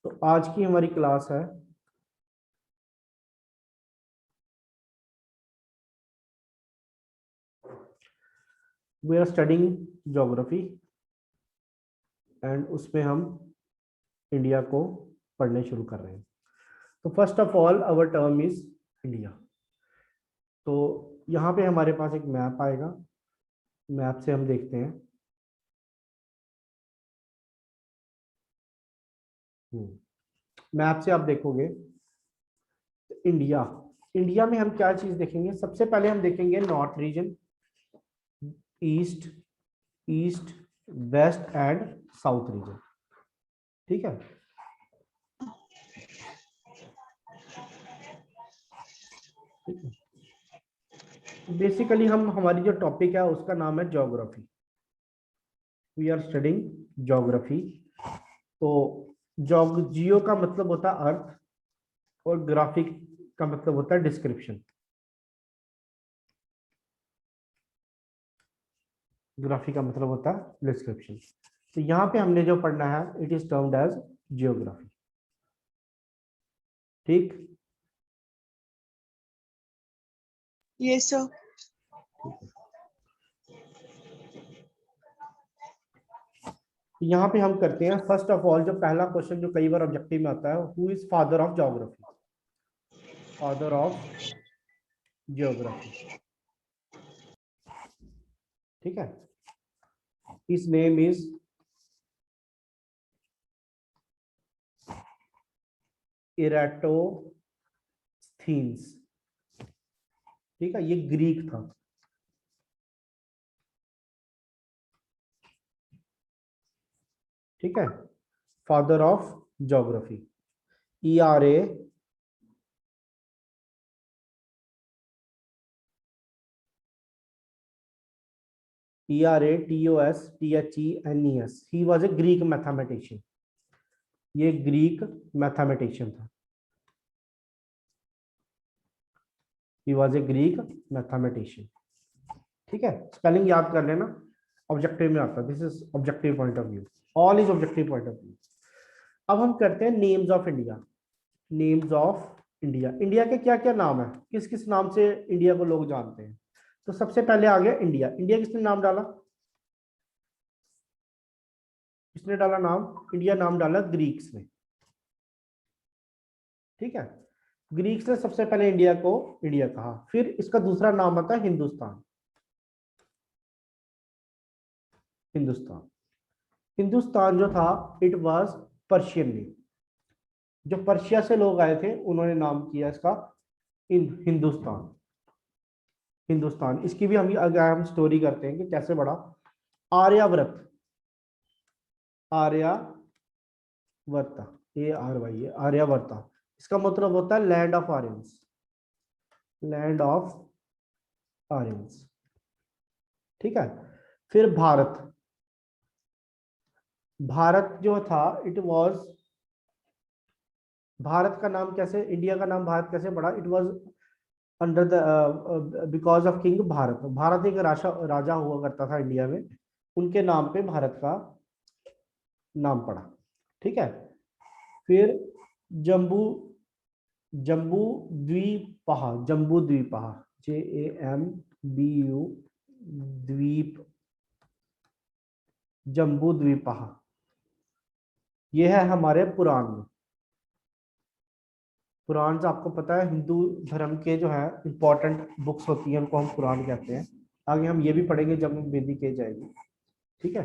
तो आज की हमारी क्लास है we are studying geography and उसमें हम इंडिया को पढ़ने शुरू कर रहे हैं। तो first of all our term is India. तो यहाँ पे हमारे पास एक मैप आएगा, मैप से हम देखते हैं। मैप से आप देखोगे इंडिया, इंडिया में हम क्या चीज देखेंगे? सबसे पहले हम देखेंगे north region, east, east, west and south region. ठीक है, बेसिकली हम हमारी जो टॉपिक है उसका नाम है geography. We are studying geography. तो जियो का मतलब होता है अर्थ और ग्राफिक का मतलब होता है डिस्क्रिप्शन। ग्राफी का मतलब होता है डिस्क्रिप्शन। तो यहाँ पे हमने जो पढ़ना है it is termed as geography. ठीक, यस सर। तो यहाँ पे हम करते हैं फर्स्ट ऑफ ऑल जो पहला क्वेश्चन जो कई बार ऑब्जेक्टिव में आता है, who is father of geography? Father of geography, ठीक है, हिज नेम इज इराटोस्थीन्स। ठीक है, ये ग्रीक था। ठीक है, father of geography, ERA ERATOSTHENES। He was a Greek mathematician. ये ग्रीक मैथमेटिशियन था। He was a Greek mathematician. ठीक है, स्पेलिंग याद कर लेना, ऑब्जेक्टिव में आता है। This is objective point of view, all is objective point of view. अब हम करते हैं names of India. Names of India, India के क्या क्या नाम है, किस किस नाम से इंडिया को लोग जानते हैं? तो सबसे पहले आ गया इंडिया। इंडिया किसने नाम डाला? किसने डाला नाम? इंडिया नाम डाला ग्रीक्स ने। ठीक है, ग्रीक्स ने सबसे पहले इंडिया को इंडिया कहा। फिर इसका दूसरा नाम आता है हिंदुस्तान। हिंदुस्तान, हिंदुस्तान जो था इट वाज पर्शियन नेम। जो पर्शिया से लोग आए थे उन्होंने नाम किया इसका हिंदुस्तान। हिंदुस्तान, इसकी भी हम स्टोरी करते हैं कि कैसे बढ़ा। आर्यावर्त, आर्यावर्ता, ARY, आर्यावर्ता, इसका मतलब होता है land of Aryans. Land of Aryans. ठीक है, फिर भारत। भारत जो था इट वाज, भारत का नाम कैसे, इंडिया का नाम भारत कैसे पड़ा? It was under the because of king Bharat. Bharat एक राजा हुआ करता था इंडिया में, उनके नाम पे भारत का नाम पड़ा। ठीक है, फिर जम्बू, जम्बू द्वीपहा, जम्बू द्वीपहा, JAMBU द्वीप, जम्बू द्वीपहा, ये है हमारे पुराण में। पुराण से आपको पता है हिंदू धर्म के जो है इंपॉर्टेंट बुक्स होती हैं उनको हम पुराण कहते हैं। आगे हम ये भी पढ़ेंगे जब हम वेदिक एज जाएगी। ठीक है,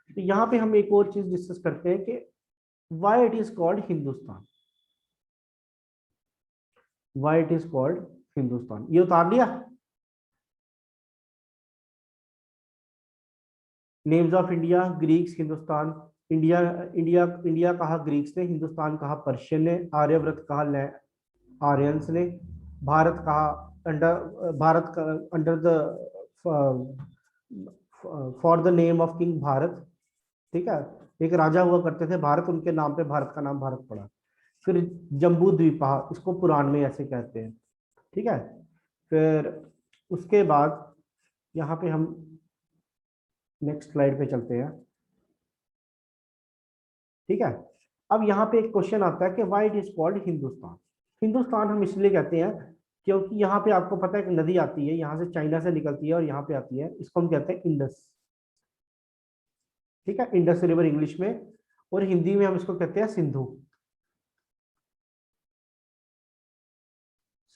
तो यहाँ पे हम एक और चीज डिस्कस करते हैं कि why it is called Hindustan. Why it is called Hindustan, ये उतार लिया। Names of India, Greeks, Hindustan. India, India कहा ग्रीक्स ने, हिंदुस्तान कहा पर्शियन ने, आर्यव्रत कहा आर्यंस ने, भारत कहा अंडर, भारत का under the for the name of king Bharat. ठीक है, एक राजा हुआ करते थे भारत, उनके नाम पे भारत का नाम भारत पड़ा। फिर जम्बू द्वीपा, इसको पुराण में ऐसे कहते हैं। ठीक है, फिर उसके बाद यहाँ पे हम नेक्स्ट स्लाइड पे चलते हैं। ठीक है, अब यहाँ पे एक क्वेश्चन आता है कि why it is called Hindustan. Hindustan हम इसलिए कहते हैं क्योंकि यहाँ पे आपको पता है कि नदी आती है, यहाँ से चाइना से निकलती है और यहाँ पे आती है, इसको हम कहते हैं इंडस। ठीक है, इंडस रिवर इंग्लिश में, और हिंदी में हम इसको कहते हैं सिंधु।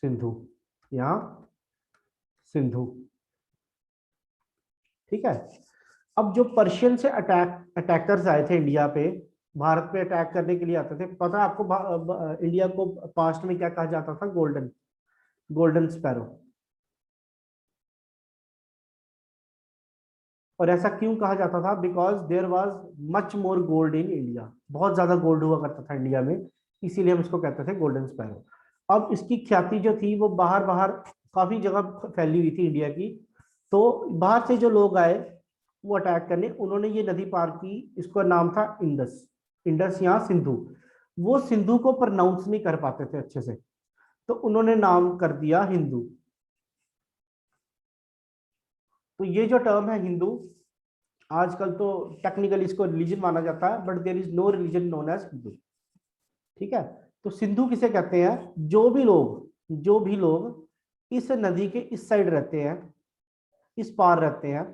सिंधु या सिंधु। ठीक है। अब जो पर्शियन से अटैकर्स आए थे इंडिया पे, भारत पे अटैक करने के लिए आते थे, पता है आपको इंडिया को पास्ट में क्या कहा जाता था? Golden, golden sparrow. और ऐसा क्यों कहा जाता था? Because there was much more gold in India, बहुत ज्यादा गोल्ड हुआ करता था इंडिया में, इसीलिए हम इसको कहते थे गोल्डन स्पैरो। अब इसकी ख्याति जो थी वो बाहर बाहर काफी जगह फैली हुई थी इंडिया की, तो बाहर से जो लोग आए वो अटैक करने, उन्होंने ये नदी पार की, इसका नाम था इंडस। इंडस या सिंधु। वो सिंधु को प्रोनाउंस नहीं कर पाते थे अच्छे से, तो उन्होंने नाम कर दिया हिंदू। तो ये जो टर्म है हिंदू, आजकल तो टेक्निकली इसको रिलीजन माना जाता है, but there is no religion known as Hindu. ठीक है। तो सिंधु किसे कहते हैं? जो भी लोग इस नदी के इस साइड रहते हैं, इस पार रहते हैं,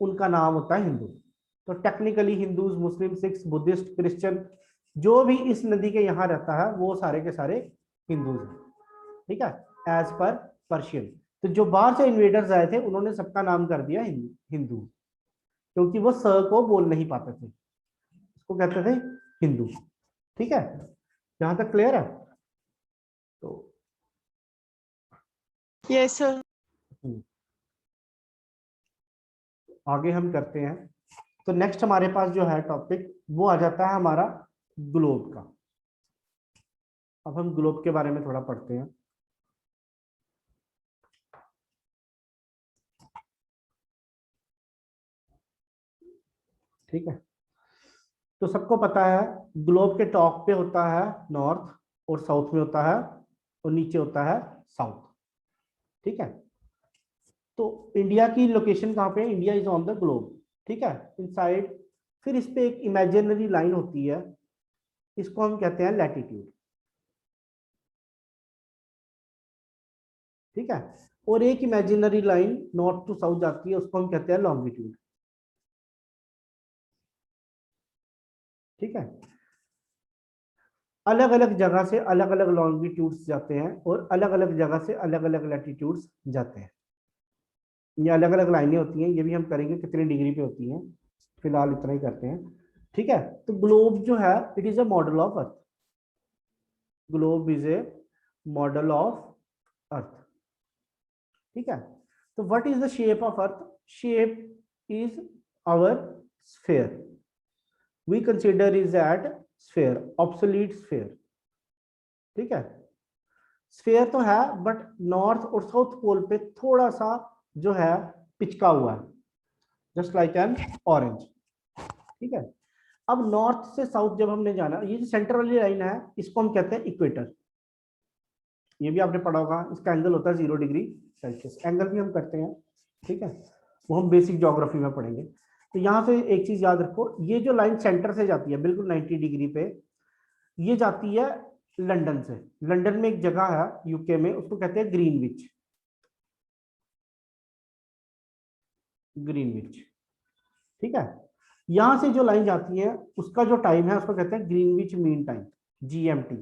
उनका नाम होता है हिंदू। तो टेक्निकली हिंदूज, मुस्लिम, सिख्स, बुद्धिस्ट, क्रिश्चियन, जो भी इस नदी के यहाँ रहता है वो सारे के सारे हिंदूज हैं। ठीक है, एज पर पर्शियन। तो जो बाहर से इन्वेडर्स आए थे उन्होंने सबका नाम कर दिया हिंदू, क्योंकि वो स को बोल नहीं पाते थे, इसको कहते थे हिंदू। ठीक है, यहां तक क्लियर है? तो Yes, sir. आगे हम करते हैं। तो नेक्स्ट हमारे पास जो है टॉपिक वो आ जाता है हमारा ग्लोब का। अब हम ग्लोब के बारे में थोड़ा पढ़ते हैं। ठीक है, तो सबको पता है ग्लोब के टॉप पे होता है नॉर्थ, और साउथ में होता है, और नीचे होता है साउथ। ठीक है, तो इंडिया की लोकेशन कहाँ पे है? India is on the globe. ठीक है, इनसाइड। फिर इस पे एक इमेजिनरी लाइन होती है, इसको हम कहते हैं लैटिट्यूड। ठीक है, और एक imaginary line north to south जाती है, उसको हम कहते हैं लॉन्गिट्यूड। ठीक है, अलग अलग जगह से अलग अलग लॉन्गिट्यूड्स जाते हैं, और अलग अलग जगह से अलग अलग लैटिट्यूड्स जाते हैं। ये अलग अलग लाइनें होती हैं, ये भी हम करेंगे कितनी डिग्री पे होती हैं, फिलहाल इतना ही करते हैं। ठीक है, तो ग्लोब जो है it is a model of earth. Globe is a model of earth. ठीक है, तो what is the shape of earth? Shape is our sphere. We consider is that sphere, obsolete sphere. ठीक है, स्फेयर तो है but north और south pole पे थोड़ा सा जो है पिचका हुआ है, जस्ट लाइक एन ऑरेंज। ठीक है, अब नॉर्थ से साउथ जब हमने जाना, ये जो सेंटर वाली लाइन है इसको हम कहते हैं इक्वेटर। ये भी आपने पढ़ा होगा, इसका एंगल होता है 0 डिग्री सेल्सियस। एंगल भी हम करते हैं, ठीक है, वो हम बेसिक ज्योग्राफी में पढ़ेंगे। तो यहाँ से एक चीज याद रखो, ये जो लाइन सेंटर से जाती है बिल्कुल 90 डिग्री पे, ये जाती है लंदन से। लंदन में एक जगह है यूके में, उसको कहते हैं ग्रीनविच। ग्रीनविच। ठीक है, यहां से जो लाइन जाती है उसका जो टाइम है उसको कहते हैं ग्रीनविच मीन टाइम, जीएमटी।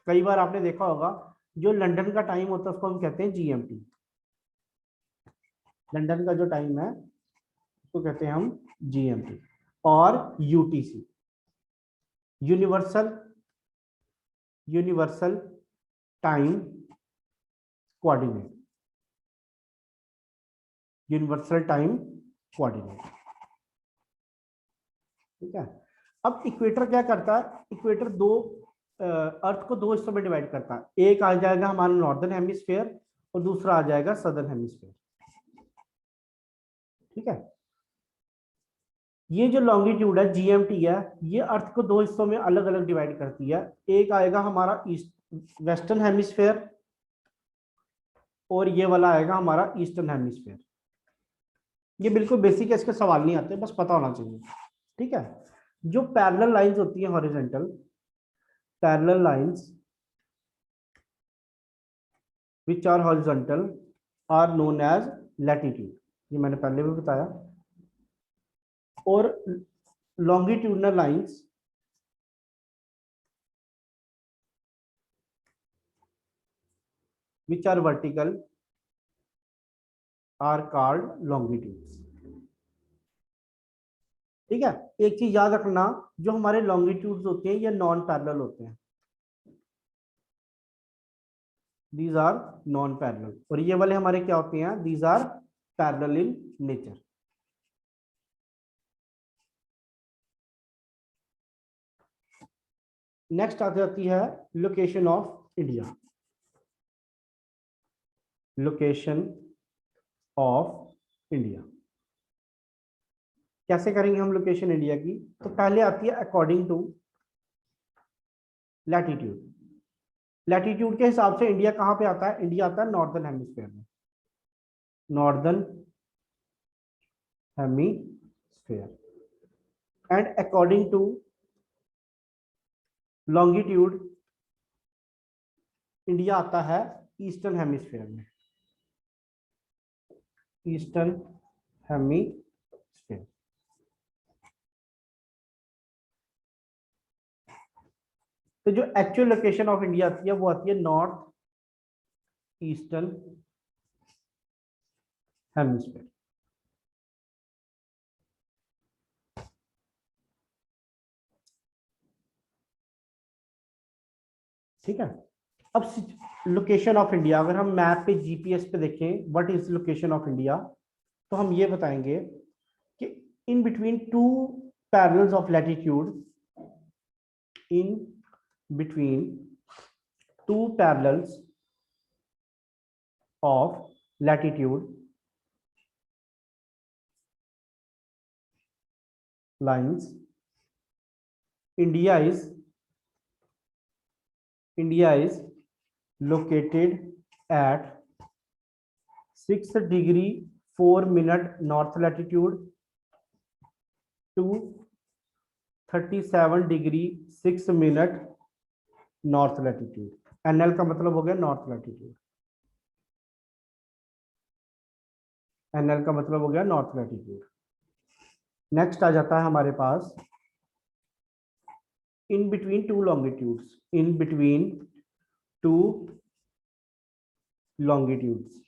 कई बार आपने देखा होगा जो लंदन का टाइम होता है उसको हम कहते हैं जीएमटी। लंदन का जो टाइम है उसको कहते हैं हम जीएमटी। और UTC, universal universal time coordinate. Universal time coordinate. ठीक है, अब इक्वेटर क्या करता है? इक्वेटर अर्थ को दो हिस्सों में डिवाइड करता है। एक आ जाएगा हमारा नॉर्दर्न हेमिस्फीयर और दूसरा आ जाएगा सदर्न हेमिस्फीयर। ठीक है, ये जो लॉन्गिट्यूड है जीएमटी है, ये अर्थ को दो हिस्सों में अलग अलग डिवाइड करती है। एक आएगा हमारा ईस्ट वेस्टर्न हेमिस्फीयर, और ये वाला आएगा हमारा ईस्टर्न हेमिस्फीयर। ये बिल्कुल बेसिक है, इसके सवाल नहीं आते, बस पता होना चाहिए। ठीक है, जो पैरेलल लाइंस होती है horizontal, parallel lines which are horizontal are known as latitude, ये मैंने पहले भी बताया। और longitudinal lines which are vertical are called longitudes। ठीक है, एक चीज याद रखना, जो हमारे longitudes होते हैं ये नॉन पैरेलल होते हैं, these are नॉन पैरेलल। और ये वाले हमारे क्या होते हैं, these are parallel in nature. Next आ जाती है location of India. Location of India कैसे करेंगे हम लोकेशन इंडिया की? तो पहले आती है अकॉर्डिंग टू लैटिट्यूड। लैटिट्यूड के हिसाब से इंडिया कहां पे आता है? इंडिया आता है नॉर्दर्न हेमिस्फीयर में, northern hemisphere. And according to longitude India आता है ईस्टर्न हेमिस्फीयर में, ईस्टर्न हेमिस्फीयर। तो जो एक्चुअल लोकेशन ऑफ इंडिया आती है वो आती है नॉर्थ ईस्टर्न हेमिस्फीयर। ठीक है, अब लोकेशन ऑफ इंडिया, अगर हम मैप पे जीपीएस पे देखें what is location of India, तो हम ये बताएंगे कि इन between to parallels of latitude, in between to parallels of latitude lines, India is located at 6 degree 4 minute north latitude to 37 degree 6 minute north latitude। NL का मतलब हो गया north latitude, NL का मतलब हो गया नॉर्थ लैटिट्यूड। नेक्स्ट आ जाता है हमारे पास in between two longitudes, in between two longitudes.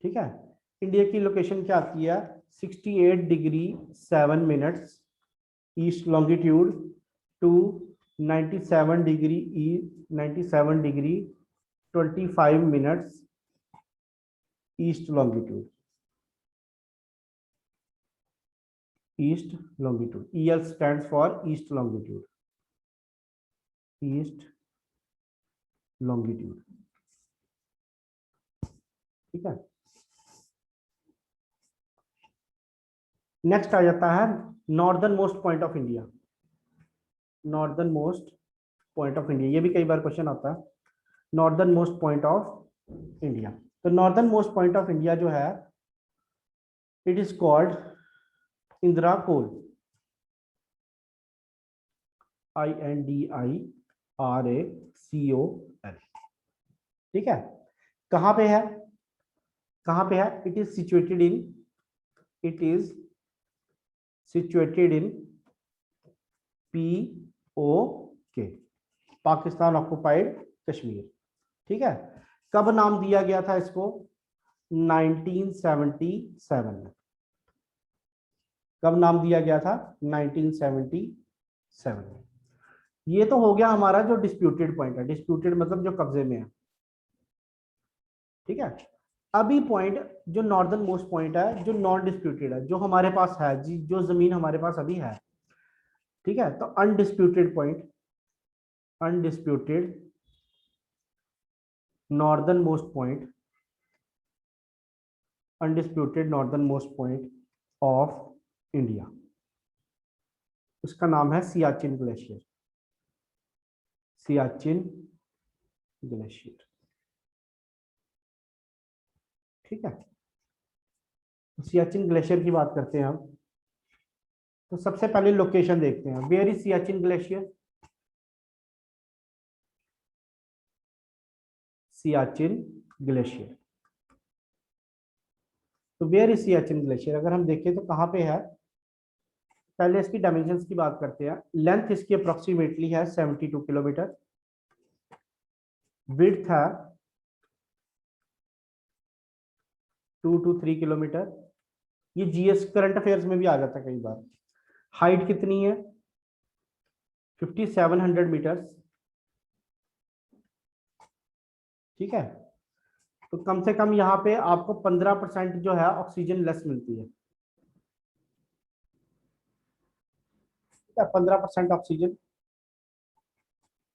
ठीक है, इंडिया की लोकेशन क्या आती है? 68 degree 7 minutes east longitude to 97 degree 97 degree 25 minutes east longitude, east longitude. EL stands for east longitude, east longitude. ठीक है, नेक्स्ट आ जाता है northern most point of India, northern most point of India. ये भी कई बार क्वेश्चन आता है, northern most point of India. तो northern most point of India जो है it is called Indira col, INDIRACOL। ठीक है, कहां पे है? कहां पे है? It is situated in, it is situated in POK, Pakistan occupied Kashmir. ठीक है, कब नाम दिया गया था इसको? 1977 में। कब नाम दिया गया था? 1977 में। ये तो हो गया हमारा जो डिस्प्यूटेड पॉइंट है, डिस्प्यूटेड मतलब जो कब्जे में है। ठीक है, अभी पॉइंट जो नॉर्दर्न मोस्ट पॉइंट है, जो नॉन डिस्प्यूटेड है, जो हमारे पास है जी, जो जमीन हमारे पास अभी है। ठीक है, तो undisputed point, undisputed northern most point, undisputed northern most point of India, उसका नाम है सियाचिन ग्लेशियर, सियाचिन ग्लेशियर। ठीक है, सियाचिन ग्लेशियर की बात करते हैं हम। तो सबसे पहले लोकेशन देखते हैं, where is Siachen glacier? Siachen glacier. तो वेयर इज सियाचिन ग्लेशियर, अगर हम देखें तो कहाँ पे है। पहले इसकी डायमेंशंस की बात करते हैं। लेंथ इसकी अप्रोक्सीमेटली है 72 किलोमीटर, विड्थ है 2 to 3 किलोमीटर। ये जीएस करंट अफेयर्स में भी आ जाता है कई बार। हाइट कितनी है 5700 मीटर्स, ठीक है। तो कम से कम यहाँ पे आपको 15% जो है ऑक्सीजन लेस मिलती है, 15% ऑक्सीजन,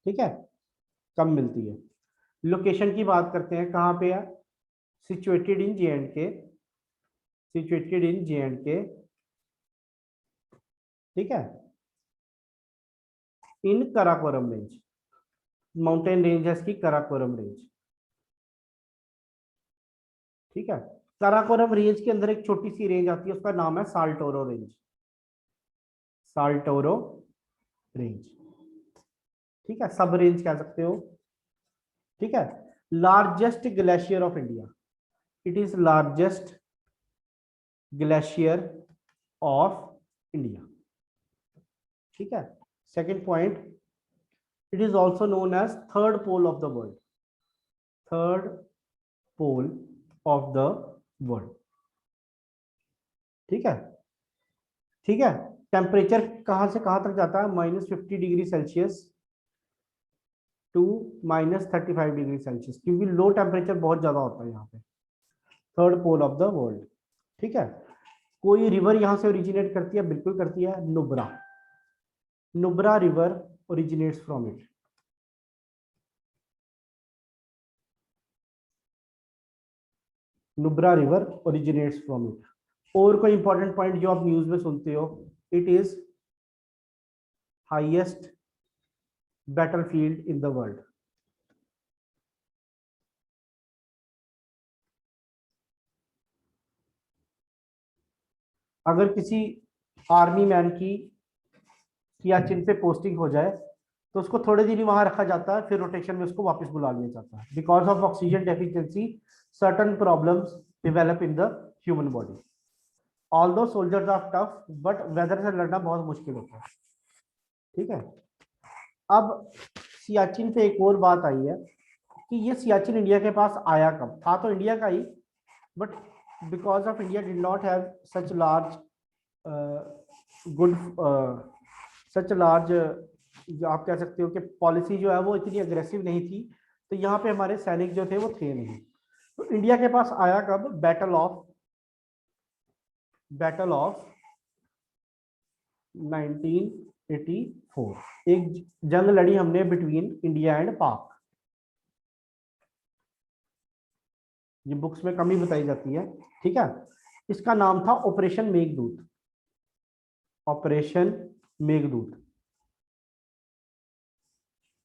ठीक है, कम मिलती है। लोकेशन की बात करते हैं, कहाँ पे है, सिचुएटेड इन जे एंड के, सिचुएटेड इन जे एंड के, ठीक है, इन कराकोरम रेंज, माउंटेन रेंज है इसकी कराकोरम रेंज, ठीक है। कराकोरम रेंज के अंदर एक छोटी सी रेंज आती है, उसका नाम है साल्टोरो रेंज, साल्टोरो रेंज, ठीक है, सब रेंज कह सकते हो, ठीक है। Largest glacier of India, it is largest glacier of India, ठीक है। Second point, it is also known as third pole of the world, third pole of the world, ठीक है, ठीक है। टेम्परेचर कहां से कहां तक जाता है, -50 degree Celsius to -35 degree Celsius, क्योंकि लो टेम्परेचर बहुत ज्यादा होता है यहाँ पे, third pole of the world, ठीक है। कोई रिवर यहां से ओरिजिनेट करती है, बिल्कुल करती है, Nubra, Nubra river originates from it, Nubra river originates from it. और कोई इंपॉर्टेंट पॉइंट जो आप न्यूज में सुनते हो, it is highest battlefield in the world, अगर किसी आर्मी मैन की सियाचिन पे पोस्टिंग हो जाए तो उसको थोड़े दिन ही वहां रखा जाता है, फिर रोटेशन में उसको वापस बुला लिया जाता है, because of oxygen deficiency certain problems develop in the human body. Although soldiers are tough, but weather से लड़ना बहुत मुश्किल होता है, ठीक है। अब सियाचिन पे एक और बात आई है कि ये सियाचिन इंडिया के पास आया कब, था तो इंडिया का ही, but because of India did not have such large good, such large, आप कह सकते हो कि पॉलिसी जो है वो इतनी अग्रेसिव नहीं थी, तो यहाँ पे हमारे सैनिक जो थे वो थे नहीं। तो इंडिया के पास आया कब, बैटल ऑफ 1984, एक जंग लड़ी हमने बिटवीन इंडिया एंड पाक, ये बुक्स में कमी बताई जाती है, ठीक है। इसका नाम था operation Meghdoot, operation Meghdoot,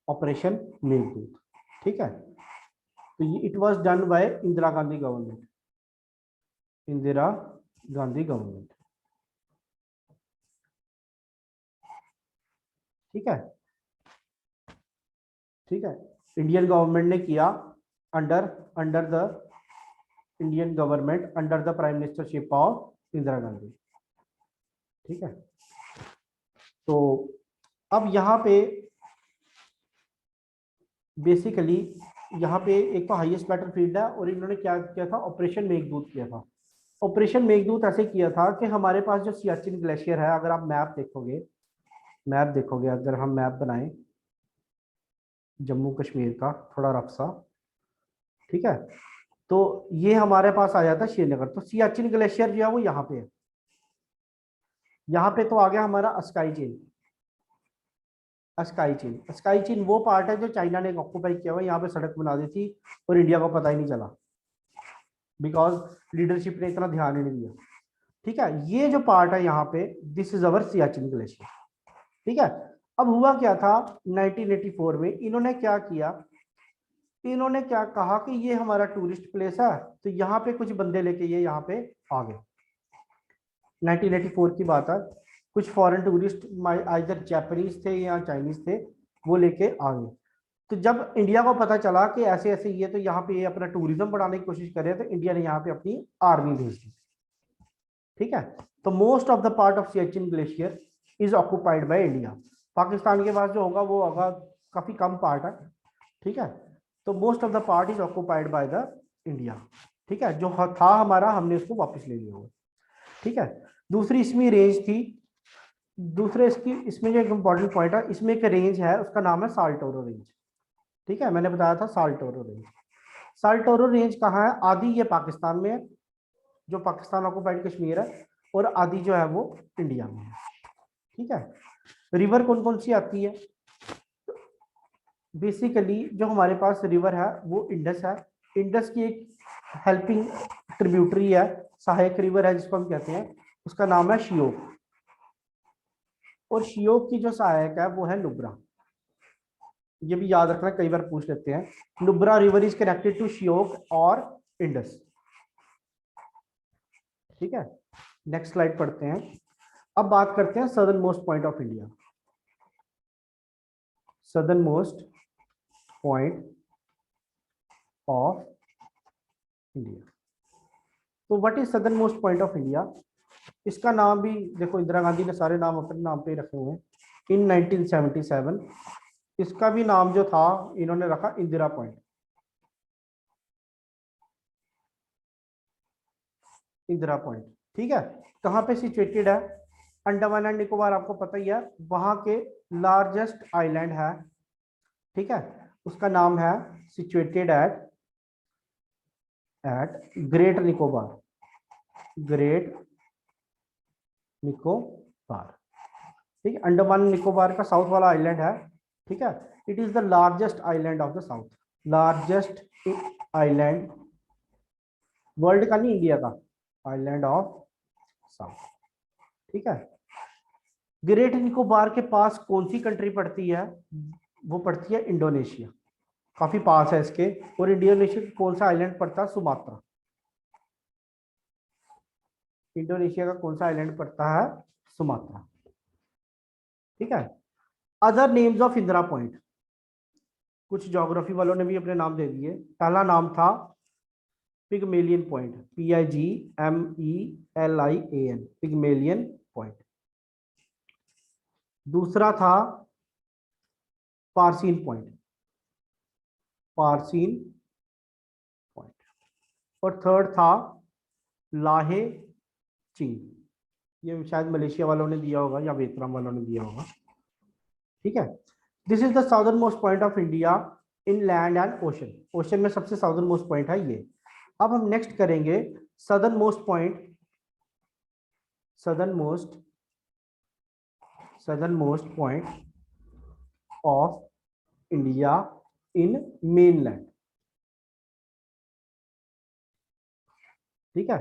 operation Meghdoot, ठीक है। तो ये it was done by Indira Gandhi government, Indira Gandhi government, ठीक है, ठीक है। इंडियन गवर्नमेंट ने किया under under the Indian government, under the prime ministership of Indira Gandhi, ठीक है। तो अब यहाँ पे बेसिकली यहाँ पे एक तो हाईएस्ट बैटलफील्ड है, और इन्होंने क्या किया था, ऑपरेशन मेघदूत किया था। ऑपरेशन मेघदूत ऐसे किया था कि हमारे पास जो सियाचिन ग्लेशियर है, अगर आप मैप देखोगे, अगर हम मैप बनाएं जम्मू कश्मीर का थोड़ा रफ सा, ठीक है, तो ये हमारे पास आ जाता है श्रीनगर। तो सियाचिन ग्लेशियर जो है वो यहाँ पे है, यहाँ पे तो आ गया हमारा ASCII chain, ASCII chain, ASCII chain वो पार्ट है जो चाइना ने ऑक्यूपाई किया हुआ, यहाँ पे सड़क बना दी थी और इंडिया को पता ही नहीं चला, बिकॉज लीडरशिप ने इतना ध्यान ही नहीं दिया, ठीक है। ये जो पार्ट है यहाँ पे, this is our Siachen glacier, ठीक है। अब हुआ क्या था 1984 में, इन्होंने क्या किया, इन्होंने क्या कहा कि ये हमारा टूरिस्ट प्लेस है, तो यहाँ पे कुछ बंदे लेके ये यहाँ पे आ गए। 1984 की बात है, कुछ फॉरेन टूरिस्ट आइदर जापानीज थे या चाइनीज थे, वो लेके आ गए। तो जब इंडिया को पता चला कि ऐसे ऐसे ये तो यहाँ पे ये अपना टूरिज्म बढ़ाने की कोशिश कर रहे हैं, तो इंडिया ने यहाँ पे अपनी आर्मी भेज दी। ठीक है, तो most of the part of Siachen glacier is occupied by India. Pakistan के पास जो होगा वो होगा काफी कम पार्ट है। ठीक है, तो most of the part is occupied by the India. ठीक है, जो था हमारा हमने उसको वापस ले लिया हुआ। ठीक है, दूसरी इसमें रेंज थी, दूसरे इसमें जो एक इंपॉर्टेंट पॉइंट है, इसमें एक रेंज है उसका नाम है साल्टोरो रेंज। ठीक है, मैंने बताया था साल्टोरो रेंज। साल्टोरो रेंज कहाँ है? आधी ये पाकिस्तान में है, जो पाकिस्तान ऑक्युपाइड कश्मीर है, और आधी जो है वो इंडिया में है। ठीक है, रिवर कौन कौन सी आती है? बेसिकली जो हमारे पास रिवर है वो इंडस है। इंडस की एक हेल्पिंग ट्रिब्यूटरी है, सहायक रिवर है जिसको हम कहते हैं, उसका नाम है शियोक। और शियोक की जो सहायक है वो है नुब्रा। ये भी याद रखना, कई बार पूछ लेते हैं। Nubra river is connected to Shyok और इंडस। ठीक है, नेक्स्ट स्लाइड पढ़ते हैं। अब बात करते हैं southern most point of India. Southern most point of India. तो what is southern most point of India? इसका नाम भी देखो, इंदिरा गांधी ने सारे नाम अपने नाम पे रखे हुए हैं। इन 1977 इसका भी नाम जो था इन्होंने रखा इंदिरा पॉइंट। इंदिरा पॉइंट। ठीक है, कहाँ पे सिचुएटेड है? अंडमान एंड निकोबार, आपको पता ही है, वहां के लार्जेस्ट आइलैंड है। ठीक है, उसका नाम है situated at great Nicobar. Great Nicobar. ठीक है, अंडमान निकोबार का साउथ वाला आइलैंड है। ठीक है, it is the largest island of the south. Largest island world का नहीं, इंडिया का आइलैंड ऑफ साउथ। ठीक है, ग्रेट निकोबार के पास कौन सी कंट्री पड़ती है? वो पड़ती है इंडोनेशिया, काफी पास है इसके। और इंडोनेशिया का कौन सा आइलैंड पड़ता है? सुमात्रा। इंडोनेशिया का कौन सा आइलैंड पड़ता है? सुमात्रा। ठीक है, other names of Indira point, कुछ ज्योग्राफी वालों ने भी अपने नाम दे दिए। पहला नाम था Pygmalion point, PIGMELIAN, Pygmalion point. दूसरा था पारसीन पॉइंट, पारसीन पॉइंट। और थर्ड था लाहे चिंग, ये शायद मलेशिया वालों ने दिया होगा या वियतनाम वालों ने दिया होगा। ठीक है, this is the southern most point of India in land and ocean. Ocean में सबसे साउदर्न मोस्ट पॉइंट है ये। अब हम नेक्स्ट करेंगे southern most point, southern most point of India in mainland. ठीक है,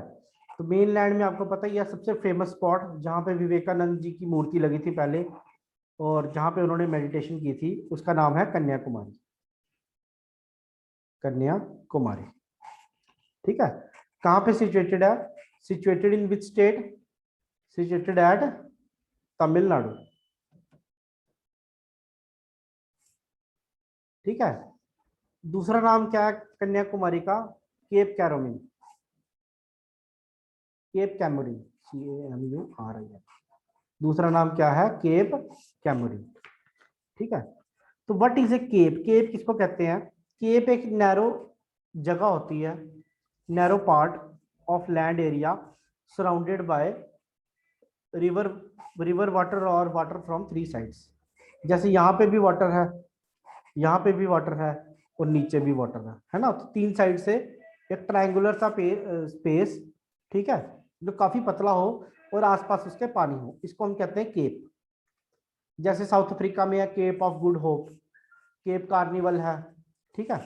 तो मेनलैंड में आपको पता ही है सबसे फेमस स्पॉट जहां पे विवेकानंद जी की मूर्ति लगी थी पहले, और जहां पे उन्होंने मेडिटेशन की थी, उसका नाम है कन्याकुमारी। कन्याकुमारी। ठीक है, कहां पे सिचुएटेड है? Situated in which state? Situated at Tamil Nadu. ठीक है, दूसरा नाम क्या है कन्याकुमारी का? Cape Comorin, cape Comorin, CAMURIN। दूसरा नाम क्या है? केप कैमोरिन। ठीक है, तो what is a cape? Cape किसको कहते हैं? केप एक नैरो जगह होती है, narrow part of land area surrounded by river water और वाटर फ्रॉम थ्री साइड्स। जैसे यहाँ पे भी वाटर है, यहाँ पे भी वाटर है, और नीचे भी वाटर है ना, तो तीन साइड से एक ट्रायंगुलर सा स्पेस, ठीक है, जो काफी पतला हो और आसपास उसके पानी हो, इसको हम कहते हैं केप। जैसे साउथ अफ्रीका में है Cape of Good Hope, cape carnival है। ठीक है,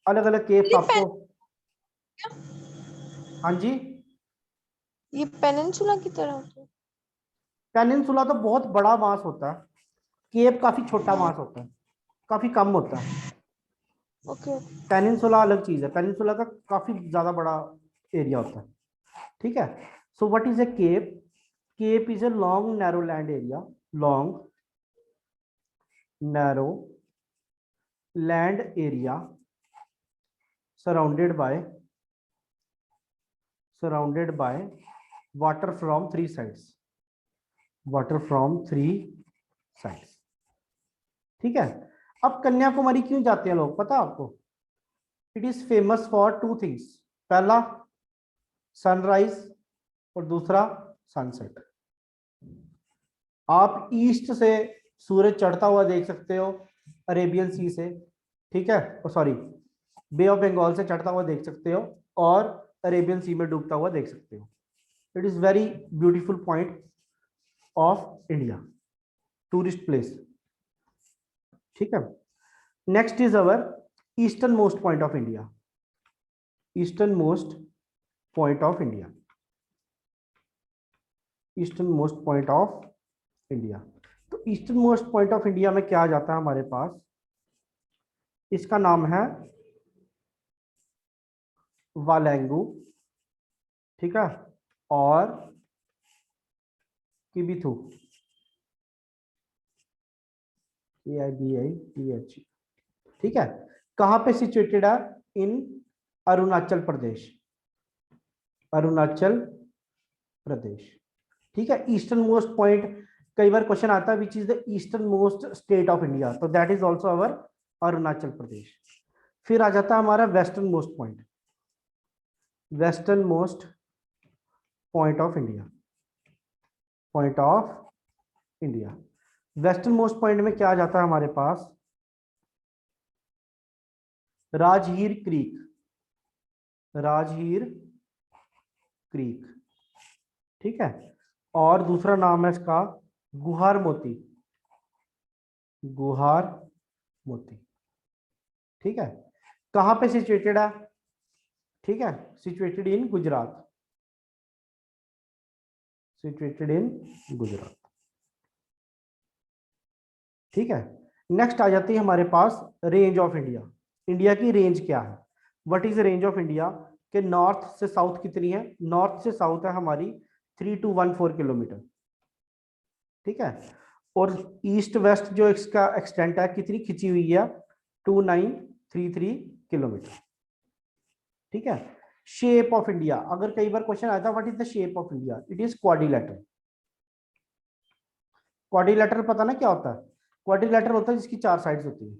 अलग अलग केप्स ये आपको। हाँ जी, ये पेनिनसुला की तरह होता है। पेनिनसुला तो बहुत बड़ा मास होता है, केप काफी छोटा मास होता है, काफी कम होता है। ओके। पेनिनसुला अलग चीज है, पेनिनसुला का काफी ज्यादा बड़ा एरिया होता है। ठीक है, so what is a cape? Cape is a long narrow land area, long narrow land area surrounded by water from 3 sides, water from 3 sides. ठीक है। अब कन्याकुमारी क्यों जाते हैं लोग, पता आपको? It is famous for 2 things, पहला सनराइज और दूसरा सनसेट। आप ईस्ट से सूरज चढ़ता हुआ देख सकते हो अरेबियन सी से, ठीक है, सॉरी बे ऑफ बंगाल से चढ़ता हुआ देख सकते हो और अरेबियन सी में डूबता हुआ देख सकते हो। It is very beautiful point of India, tourist place. ठीक है। Next is our eastern most point of India, eastern most point of India, eastern most point of India. तो eastern most point of India में क्या आ जाता है हमारे पास? इसका नाम है वालेंगू, ठीक है, और किबिथु, KIBITH। ठीक है। कहां पे सिचुएटेड है? इन अरुणाचल प्रदेश, अरुणाचल प्रदेश। ठीक है। ईस्टर्न मोस्ट पॉइंट, कई बार क्वेश्चन आता है which is the eastern most state of India, तो दैट इज आल्सो अवर अरुणाचल प्रदेश। फिर आ जाता है हमारा western most point, western most point of India, point of India. Western most point में क्या आ जाता है हमारे पास? राजहीर क्रीक, राजहीर क्रीक। ठीक है। और दूसरा नाम है इसका गुहार मोती, गुहार मोती। ठीक है। कहां पे सिचुएटेड है? ठीक है, situated in Gujarat, situated in Gujarat. ठीक है। नेक्स्ट आ जाती है हमारे पास रेंज ऑफ इंडिया। इंडिया की रेंज क्या है? What is range of India? के नॉर्थ से साउथ कितनी है? नॉर्थ से साउथ है हमारी 3214 किलोमीटर। ठीक है। और ईस्ट वेस्ट जो इसका एक्सटेंट है कितनी खिंची हुई है? 2933 किलोमीटर। ठीक है। शेप ऑफ इंडिया, अगर कई बार क्वेश्चन आता है what is the shape of India, it is quadrilateral. Quadrilateral पता ना क्या होता है? क्वाड्रिलेटरल होता है जिसकी 4 साइड्स होती है।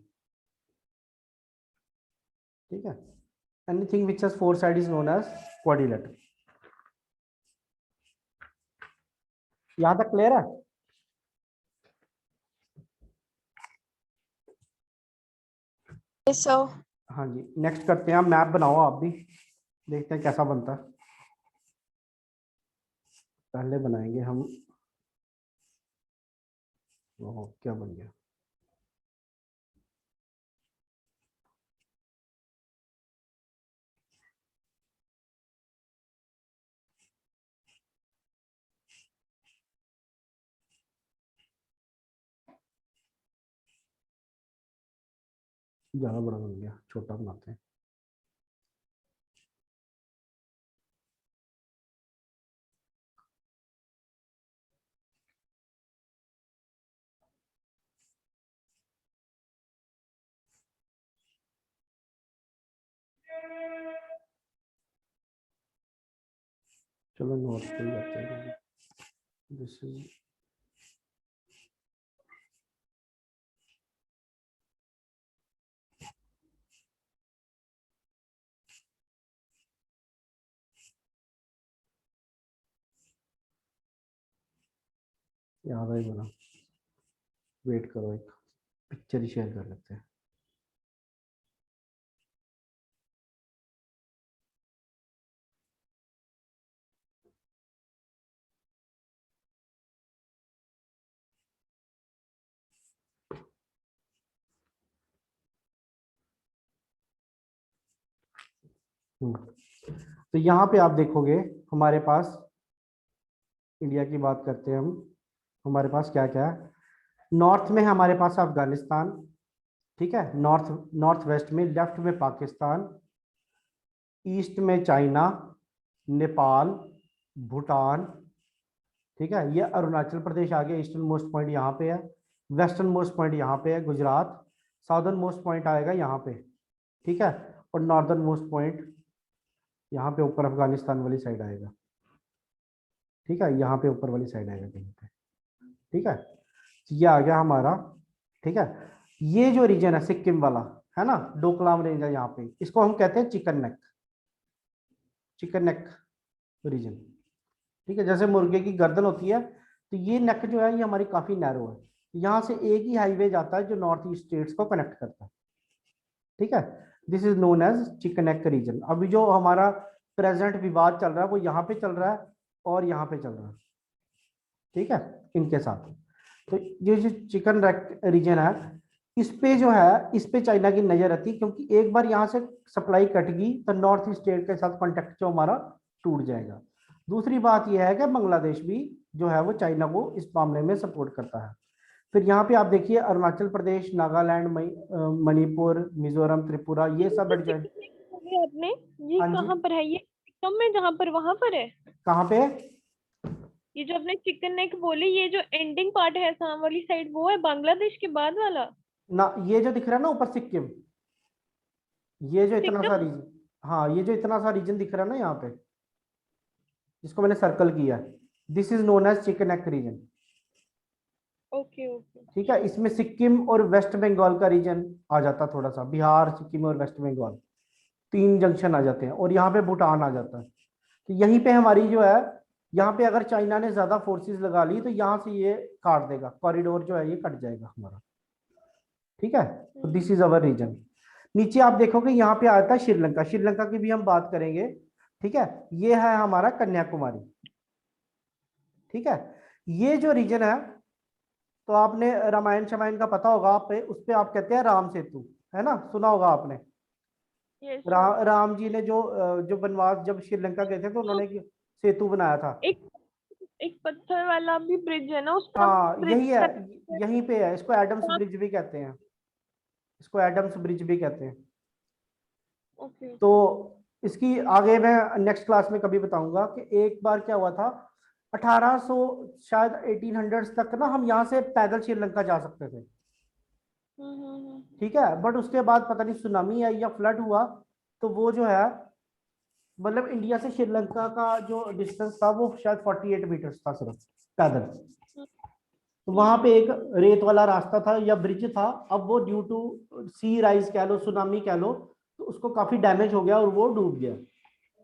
ठीक है। Anything which has 4 side is known as quadrilateral. यहां तक क्लियर है? Yes, sir. हाँ जी। नेक्स्ट करते हैं, मैप बनाओ आप भी, देखते हैं कैसा बनता है। पहले बनाएंगे हम, ओह क्या बन गया, ज्यादा बड़ा बन गया, छोटा बनाते हैं। चलो नॉर्थ पे जाते हैं। दिस इज, याद ही बना, वेट करो, एक पिक्चर ही शेयर कर लेते हैं। तो यहाँ पे आप देखोगे हमारे पास, इंडिया की बात करते हैं हम, हमारे पास क्या क्या है? नॉर्थ में हमारे पास अफगानिस्तान, ठीक है, नॉर्थ नॉर्थ वेस्ट में, लेफ्ट में पाकिस्तान, ईस्ट में चाइना, नेपाल, भूटान। ठीक है। ये अरुणाचल प्रदेश आ गया, ईस्टर्न मोस्ट पॉइंट यहाँ पे है। वेस्टर्न मोस्ट पॉइंट यहाँ पे है गुजरात। साउदर्न मोस्ट पॉइंट आएगा यहाँ पे, ठीक है, और नॉर्दर्न मोस्ट पॉइंट यहाँ पे ऊपर अफगानिस्तान वाली साइड आएगा, ठीक है, यहाँ पे ऊपर वाली साइड आएगा कहीं पे, ठीक है। ये आ गया हमारा, ठीक है। ये जो रीजन है सिक्किम वाला, है ना, डोकलाम रेंज है यहाँ पे, इसको हम कहते हैं chicken neck, chicken neck reason, ठीक है। जैसे मुर्गे की गर्दन होती है, तो ये नेक जो है ये हमारी काफी नैरो है, यहाँ से एक ही हाईवे जाता है जो नॉर्थ ईस्ट स्टेट्स को कनेक्ट करता है, ठीक है। This is known as chicken neck region. अभी जो हमारा प्रेजेंट विवाद चल रहा है वो यहाँ पे चल रहा है और यहाँ पे चल रहा है, ठीक है, इनके साथ। तो ये जो चिकन नेक रीजन है, इस पे जो है, इस पे चाइना की नजर रहती है, क्योंकि एक बार यहाँ से सप्लाई कट गई तो नॉर्थ ईस्ट स्टेट के साथ कॉन्टेक्ट जो हमारा टूट जाएगा। दूसरी बात यह है कि बांग्लादेश भी जो है वो चाइना को इस मामले में सपोर्ट करता है। फिर यहाँ पे आप देखिए अरुणाचल प्रदेश, नागालैंड, मणिपुर, मिजोरम, त्रिपुरा, ये सब एडजॉइंट। आपने ये हाँ जी, कहाँ पर है? ये सिक्किम में जहाँ पर वहां पर है? कहाँ पे? ये जो आपने चिकन नेक बोली, ये जो एंडिंग पार्ट है असम वाली साइड, वो है बांग्लादेश के बाद वाला? ना, ये जो दिख रहा है ना ऊपर सिक्किम, ये जो इतना सा सिक्किम। रीजन, हाँ, ये जो इतना सा रीजन दिख रहा है ना यहाँ पे, जिसको मैंने सर्कल किया, this is known as chicken neck region, okay okay. ठीक है। इसमें सिक्किम और वेस्ट बंगाल का रीजन आ जाता, थोड़ा सा बिहार, सिक्किम और वेस्ट बंगाल, तीन जंक्शन आ जाते हैं, और यहाँ पे भूटान आ जाता है। तो यहीं पे हमारी जो है, यहाँ पे अगर चाइना ने ज्यादा फोर्सेस लगा ली तो यहाँ से ये काट देगा, कॉरिडोर जो है ये कट जाएगा हमारा, ठीक है। तो दिस इज अवर रीजन। नीचे आप देखोगे यहाँ पे आता है श्रीलंका, श्रीलंका की भी हम बात करेंगे, ठीक है। ये है हमारा कन्याकुमारी, ठीक है। ये जो रीजन है, तो आपने रामायण शमायण का पता होगा, आप पे उस पे आप कहते हैं राम सेतु, है ना, सुना होगा आपने। यस। राम जी ने जो वनवास जब श्रीलंका गए थे तो उन्होंने सेतु बनाया था। एक एक पत्थर वाला भी ब्रिज है ना, उस पर हाँ ब्रिज यही है, कर। यहीं पे है, इसको एडम्स ब्रिज भी कहते हैं, इसको एडम्स ब्रिज भी कहते हैं। ओके। तो इसकी आगे मैं नेक्स्ट क्लास में कभी बताऊंगा कि एक बार क्या हुआ था, 1800 शायद 1800 तक ना हम यहाँ से पैदल श्रीलंका जा सकते थे, ठीक है। बट उसके बाद पता नहीं सुनामी आई या फ्लड हुआ, तो वो जो है, मतलब इंडिया से श्रीलंका का जो डिस्टेंस था वो शायद 48 मीटर्स था सिर्फ पैदल। तो वहां पे एक रेत वाला रास्ता था या ब्रिज था, अब वो ड्यू टू सी राइज कह लो, सुनामी कह लो, तो उसको काफी डैमेज हो गया और वो डूब गया,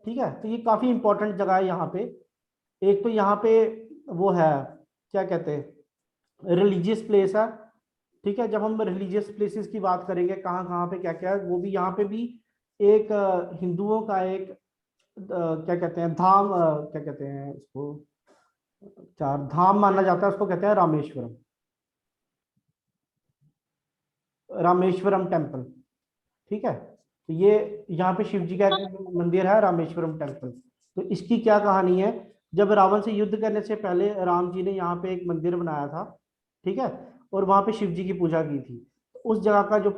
ठीक है। तो ये काफी इंपॉर्टेंट जगह है यहाँ पे। एक तो यहाँ पे वो है, क्या कहते हैं, रिलीजियस प्लेस है, ठीक है। जब हम रिलीजियस प्लेसेस की बात करेंगे कहाँ कहाँ पे क्या क्या है, वो भी यहाँ पे भी एक हिंदुओं का एक क्या कहते हैं धाम, क्या कहते हैं इसको, चार धाम माना जाता है उसको, कहते हैं रामेश्वरम, रामेश्वरम टेम्पल, ठीक है। तो ये यहाँ पे शिव जी का एक मंदिर है, रामेश्वरम टेम्पल। तो इसकी क्या कहानी है, जब रावण से युद्ध करने से पहले राम जी ने यहाँ पे एक मंदिर बनाया था, ठीक है, और वहां पे शिव जी की पूजा की थी। उस जगह का जो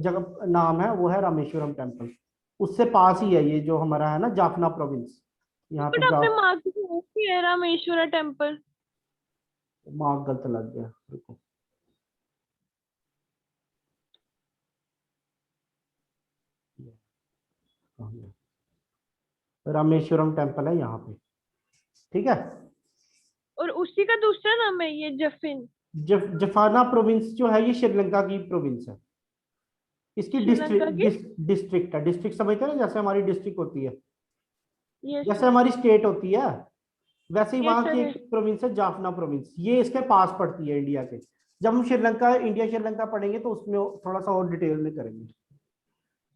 जगह नाम है वो है रामेश्वरम टेम्पल। उससे पास ही है ये जो हमारा है ना जाफना प्रोविंस, यहाँ पे बट जा, आपने मार्क किया है रामेश्वरा टेम्पल। मार्क गलत लग गया, देखो रामेश्वरम टेम्पल है यहाँ पे, ठीक है। और उसी का दूसरा नाम है ये जफिन। जफाना प्रोविंस जो है ये श्रीलंका की प्रोविंस है, इसकी श्रीलंका की। डिस्ट्रिक्ट है, डिस्ट्रिक्ट समझते हैं ना, जैसे हमारी डिस्ट्रिक्ट होती है, यस जैसे हमारी स्टेट होती है, वैसे ही यस वहां की सर। एक प्रोविंस है जाफना प्रोविंस, ये इसके पास पड़ती है इंडिया के। जब हम श्रीलंका, इंडिया श्रीलंका पढ़ेंगे तो उसमें थोड़ा सा और डिटेल में करेंगे,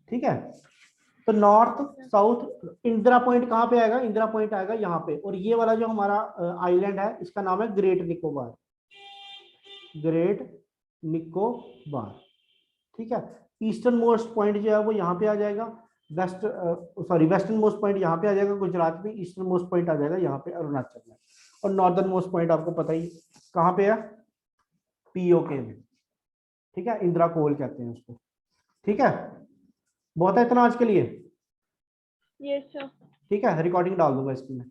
ठीक है। तो नॉर्थ साउथ इंदिरा पॉइंट कहाँ पे आएगा, इंदिरा पॉइंट आएगा यहाँ पे, और ये वाला जो हमारा आइलैंड है इसका नाम है ग्रेट निकोबार, ग्रेट निकोबार, ठीक है। ईस्टर्न मोस्ट पॉइंट जो है वो यहाँ पे आ जाएगा, वेस्टर्न मोस्ट पॉइंट यहाँ पे आ जाएगा गुजरात में, ईस्टर्न मोस्ट पॉइंट आ जाएगा यहाँ पे अरुणाचल में, और नॉर्दर्न मोस्ट पॉइंट आपको पता ही कहाँ पे है, पीओके में, ठीक है, इंदिरा कोल कहते हैं उसको, ठीक है। बहुत है इतना आज के लिए, यस सर। ठीक है, रिकॉर्डिंग डाल दूंगा इसकी मैं।